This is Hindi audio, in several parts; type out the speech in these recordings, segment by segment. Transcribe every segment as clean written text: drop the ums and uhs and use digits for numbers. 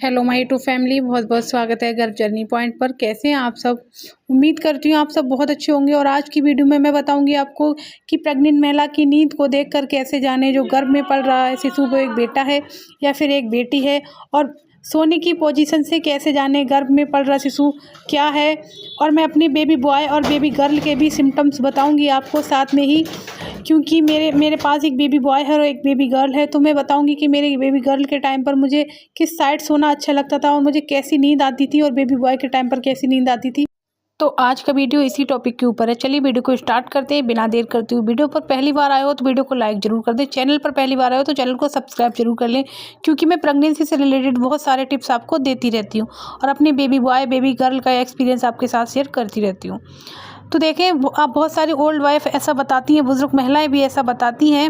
हेलो माय टू फैमिली, बहुत बहुत स्वागत है गर्व जर्नी पॉइंट पर। कैसे हैं आप सब? उम्मीद करती हूँ आप सब बहुत अच्छे होंगे। और आज की वीडियो में मैं बताऊंगी आपको कि प्रेग्नेंट महिला की नींद को देखकर कैसे जाने जो गर्भ में पल रहा है शिशु, वो एक बेटा है या फिर एक बेटी है। और सोने की पोजीशन से कैसे जाने गर्भ में पल रहा शिशु क्या है। और मैं अपनी बेबी बॉय और बेबी गर्ल के भी सिम्टम्स बताऊँगी आपको साथ में ही, क्योंकि मेरे पास एक बेबी बॉय है और एक बेबी गर्ल है। तो मैं बताऊंगी कि मेरे बेबी गर्ल के टाइम पर मुझे किस साइड सोना अच्छा लगता था और मुझे कैसी नींद आती थी, और बेबी बॉय के टाइम पर कैसी नींद आती थी। तो आज का वीडियो इसी टॉपिक के ऊपर है। चलिए वीडियो को स्टार्ट करते हैं बिना देर करते हुए। वीडियो पर पहली बार आए हो तो वीडियो को लाइक जरूर कर दें। चैनल पर पहली बार आए हो तो चैनल को सब्सक्राइब जरूर कर लें, क्योंकि मैं प्रेगनेंसी से रिलेटेड बहुत सारे टिप्स आपको देती रहती हूँ और अपनी बेबी बॉय बेबी गर्ल का एक्सपीरियंस आपके साथ शेयर करती रहती हूँ। तो देखें, आप बहुत सारी ओल्ड वाइफ ऐसा बताती हैं, बुजुर्ग महिलाएं भी ऐसा बताती हैं।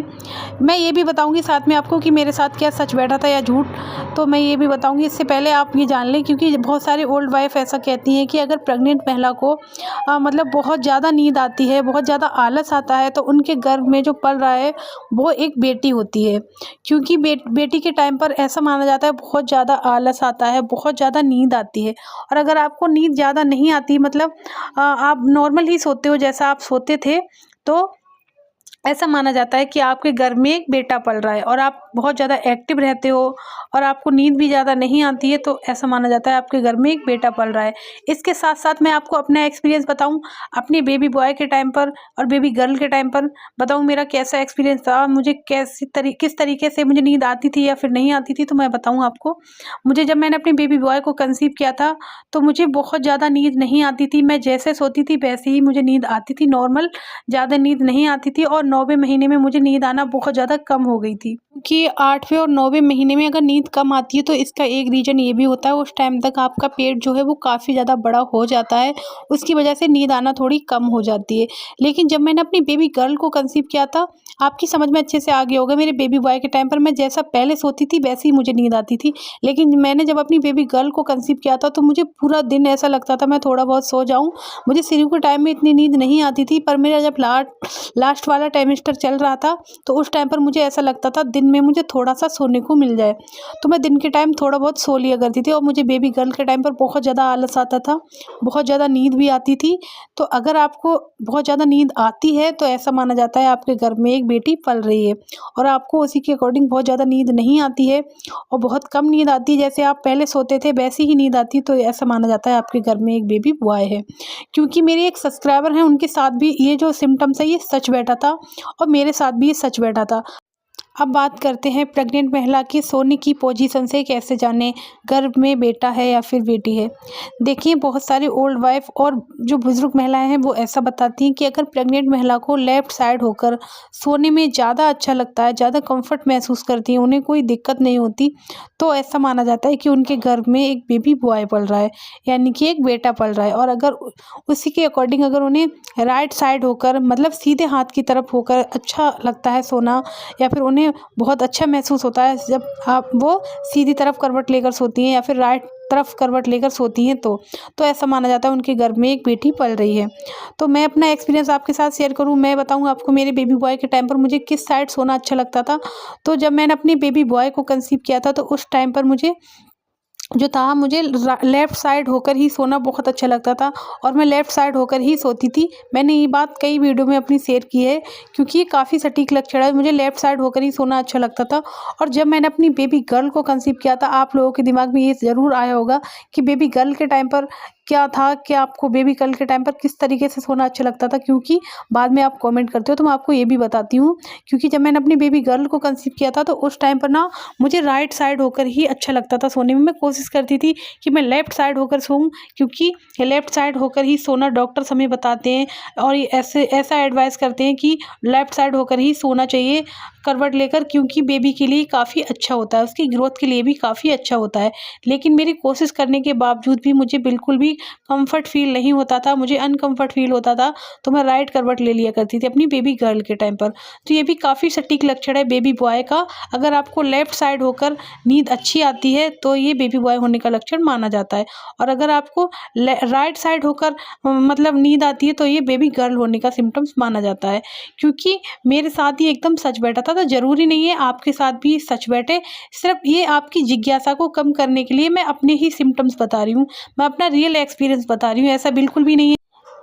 मैं ये भी बताऊंगी साथ में आपको कि मेरे साथ क्या सच बैठा था या झूठ, तो मैं ये भी बताऊंगी। इससे पहले आप ये जान लें, क्योंकि बहुत सारी ओल्ड वाइफ ऐसा कहती हैं कि अगर प्रेग्नेंट महिला को मतलब बहुत ज़्यादा नींद आती है, बहुत ज़्यादा आलस आता है, तो उनके गर्भ में जो पल रहा है वो एक बेटी होती है। क्योंकि बेटी के टाइम पर ऐसा माना जाता है बहुत ज़्यादा आलस आता है, बहुत ज़्यादा नींद आती है। और अगर आपको नींद ज़्यादा नहीं आती, मतलब आप नॉर्मल ही सोते हो जैसा आप सोते थे, तो ऐसा माना जाता है कि आपके घर में एक बेटा पल रहा है। और आप बहुत ज़्यादा एक्टिव रहते हो और आपको नींद भी ज़्यादा नहीं आती है, तो ऐसा माना जाता है आपके घर में एक बेटा पल रहा है। इसके साथ साथ मैं आपको अपना एक्सपीरियंस बताऊं, अपनी बेबी बॉय के टाइम पर और बेबी गर्ल के टाइम पर बताऊं मेरा कैसा एक्सपीरियंस था, मुझे किस तरीके से मुझे नींद आती थी या फिर नहीं आती थी। तो मैं बताऊँ आपको, मुझे जब मैंने अपनी बेबी बॉय को कंसीव किया था तो मुझे बहुत ज़्यादा नींद नहीं आती थी। मैं जैसे सोती थी वैसे ही मुझे नींद आती थी, नॉर्मल, ज़्यादा नींद नहीं आती थी। और 9वें महीने में मुझे नींद आना बहुत ज़्यादा कम हो गई थी, क्योंकि 8वें और 9वें महीने में अगर नींद कम आती है तो इसका एक रीज़न ये भी होता है, उस टाइम तक आपका पेट जो है वो काफ़ी ज़्यादा बड़ा हो जाता है, उसकी वजह से नींद आना थोड़ी कम हो जाती है। लेकिन जब मैंने अपनी बेबी गर्ल को कंसीव किया था, आपकी समझ में अच्छे से आ गया होगा, मेरे बेबी बॉय के टाइम पर मैं जैसा पहले सोती थी वैसे ही मुझे नींद आती थी। लेकिन मैंने जब अपनी बेबी गर्ल को कंसीव किया था तो मुझे पूरा दिन ऐसा लगता था मैं थोड़ा बहुत सो जाऊँ। मुझे शुरू के टाइम में इतनी नींद नहीं आती थी, पर मेरा जब लास्ट वाला ट्राइमेस्टर चल रहा था तो उस टाइम पर मुझे ऐसा लगता था दिन में मुझे थोड़ा सा सोने को मिल जाए, तो मैं दिन के टाइम थोड़ा बहुत सो लिया करती थी। और मुझे बेबी गर्ल के टाइम पर बहुत ज़्यादा आलस आता था, बहुत ज़्यादा नींद भी आती थी। तो अगर आपको बहुत ज़्यादा नींद आती है तो ऐसा माना जाता है आपके घर में एक बेटी पल रही है। और आपको उसी के अकॉर्डिंग बहुत ज़्यादा नींद नहीं आती है और बहुत कम नींद आती है, जैसे आप पहले सोते थे वैसी ही नींद आती है, तो ऐसा माना जाता है आपके घर में एक बेबी बॉय है। क्योंकि मेरे एक सब्सक्राइबर हैं, उनके साथ भी ये जो सिम्टम्स है ये सच बैठा था और मेरे साथ भी ये सच बैठा था। अब बात करते हैं प्रेग्नेंट महिला की सोने की पोजीशन से कैसे जाने गर्भ में बेटा है या फिर बेटी है। देखिए, बहुत सारी ओल्ड वाइफ और जो बुजुर्ग महिलाएं हैं वो ऐसा बताती हैं कि अगर प्रेग्नेंट महिला को लेफ्ट साइड होकर सोने में ज़्यादा अच्छा लगता है, ज़्यादा कंफर्ट महसूस करती हैं, उन्हें कोई दिक्कत नहीं होती, तो ऐसा माना जाता है कि उनके गर्भ में एक बेबी बॉय पल रहा है, यानी कि एक बेटा पल रहा है। और अगर उसी के अकॉर्डिंग अगर उन्हें राइट साइड होकर, मतलब सीधे हाथ की तरफ होकर अच्छा लगता है सोना, या फिर उन्हें बहुत अच्छा महसूस होता है जब आप वो सीधी तरफ करवट लेकर सोती हैं या फिर राइट तरफ करवट लेकर सोती हैं, तो ऐसा माना जाता है उनके गर्भ में एक बेटी पल रही है। तो मैं अपना एक्सपीरियंस आपके साथ शेयर करूं, मैं बताऊं आपको मेरे बेबी बॉय के टाइम पर मुझे किस साइड सोना अच्छा लगता था। तो जब मैंने अपनी बेबी बॉय को कंसीव किया था तो उस टाइम पर मुझे जो था, मुझे लेफ़्ट साइड होकर ही सोना बहुत अच्छा लगता था और मैं लेफ़्ट साइड होकर ही सोती थी। मैंने ये बात कई वीडियो में अपनी शेयर की है, क्योंकि ये काफ़ी सटीक लक्षण है। मुझे लेफ़्ट साइड होकर ही सोना अच्छा लगता था। और जब मैंने अपनी बेबी गर्ल को कंसीव किया था, आप लोगों के दिमाग में ये ज़रूर आया होगा कि बेबी गर्ल के टाइम पर क्या था, क्या आपको बेबी गर्ल के टाइम पर किस तरीके से सोना अच्छा लगता था, क्योंकि बाद में आप कमेंट करते हो, तो मैं आपको ये भी बताती हूँ। क्योंकि जब मैंने अपनी बेबी गर्ल को कंसीव किया था तो उस टाइम पर ना मुझे राइट साइड होकर ही अच्छा लगता था सोने में। मैं कोशिश करती थी कि मैं लेफ़्ट साइड होकर सोऊं, क्योंकि लेफ़्ट साइड होकर ही सोना डॉक्टर्स हमें बताते हैं और ये ऐसा एडवाइस करते हैं कि लेफ़्ट साइड होकर ही सोना चाहिए करवट लेकर, क्योंकि बेबी के लिए काफ़ी अच्छा होता है, उसकी ग्रोथ के लिए भी काफ़ी अच्छा होता है। लेकिन मेरी कोशिश करने के बावजूद भी मुझे बिल्कुल भी कंफर्ट फील नहीं होता था, मुझे अनकंफर्ट फील होता था, तो मैं राइट करवट ले लिया करती थी अपनी बेबी गर्ल के टाइम पर। तो ये भी काफ़ी सटीक लक्षण है बेबी बॉय का। अगर आपको लेफ्ट साइड होकर नींद अच्छी आती है तो ये बेबी बॉय होने का लक्षण माना जाता है, और अगर आपको राइट साइड होकर मतलब नींद आती है तो ये बेबी गर्ल होने का सिम्टम्स माना जाता है। क्योंकि मेरे साथ ही एकदम सच बैठा था, तो ज़रूरी नहीं है आपके साथ भी सच बैठे। सिर्फ ये आपकी जिज्ञासा को कम करने के लिए मैं अपने ही सिम्टम्स बता रही हूँ, मैं अपना रियल एक्सपीरियंस बता रही हूँ। ऐसा बिल्कुल भी नहीं है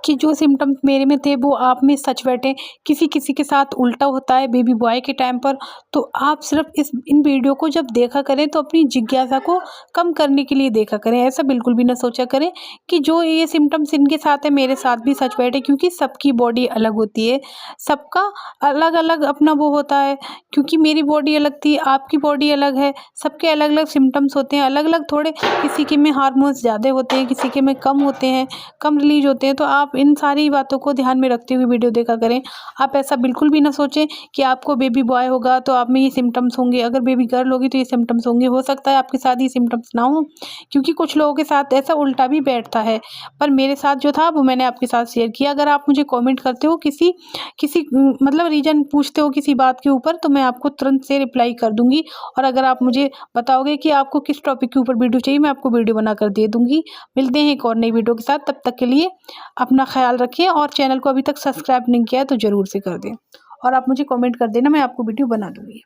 कि जो सिम्टम्स मेरे में थे वो आप में सच बैठे। किसी किसी के साथ उल्टा होता है बेबी बॉय के टाइम पर। तो आप सिर्फ इन वीडियो को जब देखा करें तो अपनी जिज्ञासा को कम करने के लिए देखा करें। ऐसा बिल्कुल भी ना सोचा करें कि जो ये सिम्टम्स इनके साथ है मेरे साथ भी सच बैठे, क्योंकि सबकी बॉडी अलग होती है, सबका अलग अलग अपना वो होता है। क्योंकि मेरी बॉडी अलग थी, आपकी बॉडी अलग है, सबके अलग अलग सिम्टम्स होते हैं, अलग अलग थोड़े, किसी के में हार्मोन्स ज़्यादा होते हैं, किसी के में कम होते हैं, कम रिलीज होते हैं। तो आप इन सारी बातों को ध्यान में रखते हुए वीडियो देखा करें। आप ऐसा बिल्कुल भी ना सोचें कि आपको बेबी बॉय होगा तो आप में ये सिम्टम्स होंगे, अगर बेबी गर्ल होगी तो ये सिम्टम्स होंगे। हो सकता है आपके साथ ये सिम्टम्स ना हो, क्योंकि कुछ लोगों के साथ ऐसा उल्टा भी बैठता है, पर मेरे साथ जो था वो मैंने आपके साथ शेयर किया। अगर आप मुझे कमेंट करते हो किसी किसी मतलब रीजन पूछते हो किसी बात के ऊपर, तो मैं आपको तुरंत से रिप्लाई कर दूंगी। और अगर आप मुझे बताओगे कि आपको किस टॉपिक के ऊपर वीडियो चाहिए, मैं आपको वीडियो बनाकर दे दूंगी। मिलते हैं एक और नई वीडियो के साथ, तब तक के लिए अपना ख्याल रखें, और चैनल को अभी तक सब्सक्राइब नहीं किया है तो ज़रूर से कर दें, और आप मुझे कमेंट कर देना, मैं आपको वीडियो बना दूँगी।